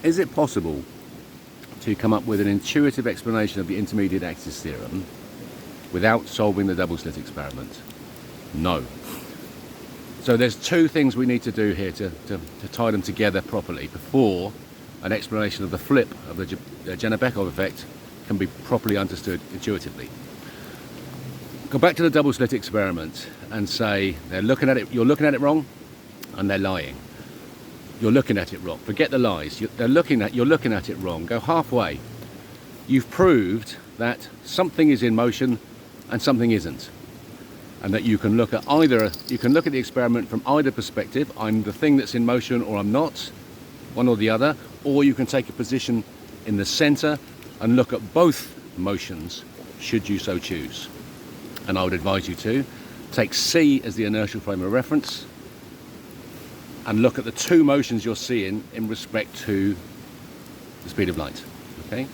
Is it possible to come up with an intuitive explanation of the intermediate axis theorem without solving the double slit experiment? No. So there's two things we need to do here to tie them together properly before an explanation of the flip of the Dzanhibekov effect can be properly understood intuitively. Go back to the double slit experiment and say they're looking at it, you're looking at it wrong, and they're lying. You're looking at it wrong. Forget the lies. You're looking at it wrong. Go halfway. You've proved that something is in motion and something isn't, and that you can look at the experiment from either perspective. I'm the thing that's in motion, or I'm not, one or the other. Or you can take a position in the center and look at both motions, should you so choose. And I would advise you to take C as the inertial frame of reference and look at the two motions you're seeing in respect to the speed of light, okay?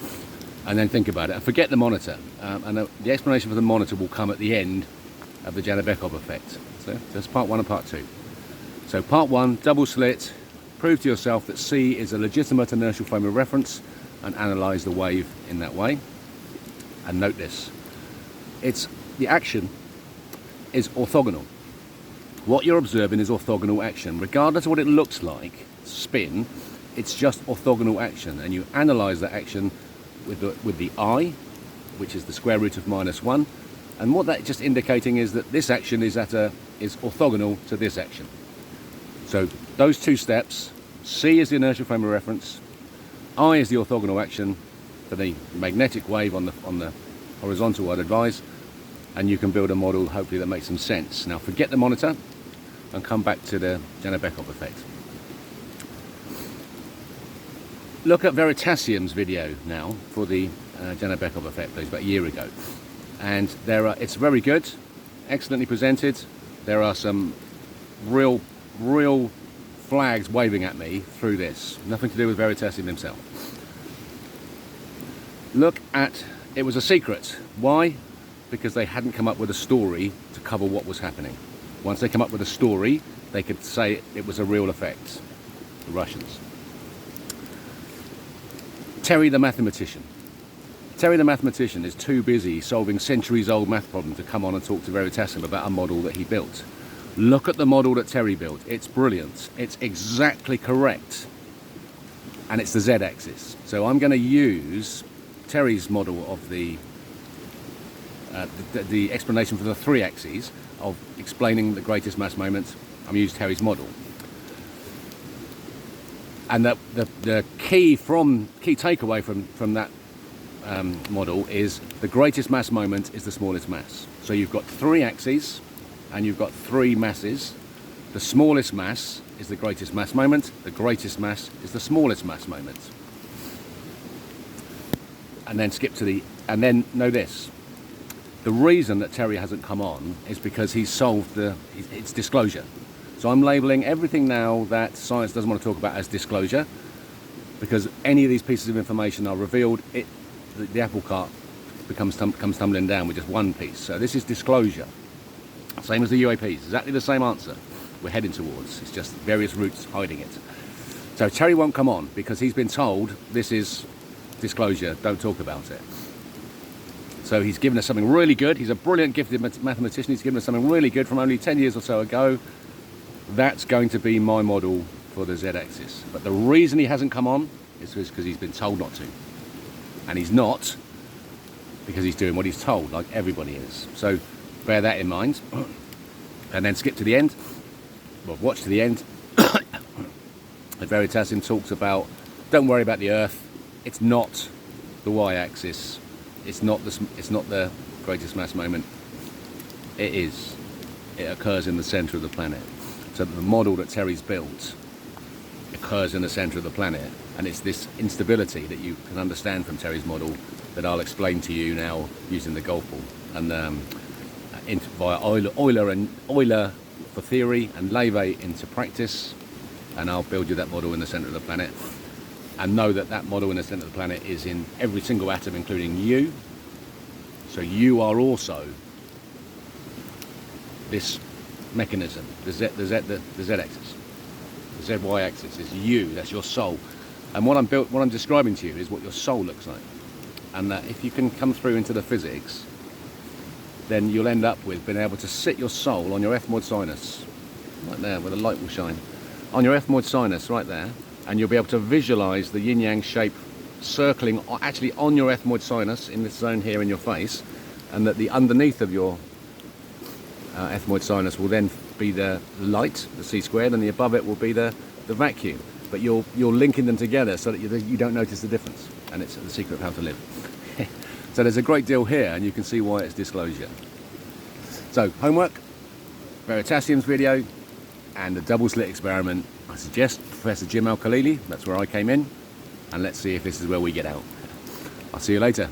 And then think about it, and forget the monitor. And the explanation for the monitor will come at the end of the Dzanhibekov effect. So that's part one and part two. So part one, double slit, prove to yourself that C is a legitimate inertial frame of reference and analyze the wave in that way. And note this, the action is orthogonal. What you're observing is orthogonal action. Regardless of what it looks like, spin, it's just orthogonal action. And you analyze that action with the I, which is the square root of -1. And what that's just indicating is that this action is orthogonal to this action. So those two steps, C is the inertial frame of reference, I is the orthogonal action for the magnetic wave on the horizontal, I'd advise, and you can build a model hopefully that makes some sense. Now forget the monitor and come back to the Dzanhibekov effect. Look at Veritasium's video now for the Dzanhibekov effect. It was about a year ago, and it's very good, excellently presented. There are some real flags waving at me through this. Nothing to do with Veritasium himself. Look at, it was a secret. Why? Because they hadn't come up with a story to cover what was happening. Once they come up with a story, they could say it was a real effect, the Russians. Terry the mathematician. Terry the mathematician is too busy solving centuries-old math problems to come on and talk to Veritasium about a model that he built. Look at the model that Terry built. It's brilliant. It's exactly correct. And it's the z-axis. So I'm going to use Terry's model of the explanation for the three axes of explaining the greatest mass moment. I'm using Terry's model. And the key takeaway from that model is the greatest mass moment is the smallest mass. So you've got three axes and you've got three masses. The smallest mass is the greatest mass moment. The greatest mass is the smallest mass moment. And then and then know this. The reason that Terry hasn't come on is because he's solved its disclosure. So I'm labeling everything now that science doesn't want to talk about as disclosure, because any of these pieces of information are revealed, the apple cart comes tumbling down with just one piece. So this is disclosure. Same as the UAPs, exactly the same answer we're heading towards. It's just various routes hiding it. So Terry won't come on because he's been told this is disclosure, don't talk about it. So he's given us something really good. He's a brilliant gifted mathematician. He's given us something really good from only 10 years or so ago. That's going to be my model for the z-axis. But the reason he hasn't come on is because he's been told not to. And he's not because he's doing what he's told, like everybody is. So bear that in mind. And then skip to the end. Well, watch to the end. And Veritasium talks about, don't worry about the Earth. It's not the y-axis. It's not the greatest mass moment. It is. It occurs in the center of the planet. So the model that Terry's built occurs in the center of the planet, and it's this instability that you can understand from Terry's model that I'll explain to you now using the golf ball, and via Euler for theory and Lewe into practice, and I'll build you that model in the center of the planet. And know that that model in the center of the planet is in every single atom, including you. So you are also this mechanism, the z-axis. The zy-axis is you, that's your soul. And what I'm describing to you is what your soul looks like. And that if you can come through into the physics, then you'll end up with being able to sit your soul on your ethmoid sinus, right there, where the light will shine, on your ethmoid sinus, right there, and you'll be able to visualize the yin-yang shape circling actually on your ethmoid sinus in this zone here in your face, and that the underneath of your ethmoid sinus will then be the light, the C squared, and the above it will be the vacuum. But you're linking them together so that you don't notice the difference, and it's the secret of how to live. So there's a great deal here, and you can see why it's disclosure. So homework, Veritasium's video, and the double slit experiment. I suggest Professor Jim Al-Khalili, that's where I came in, and let's see if this is where we get out. I'll see you later.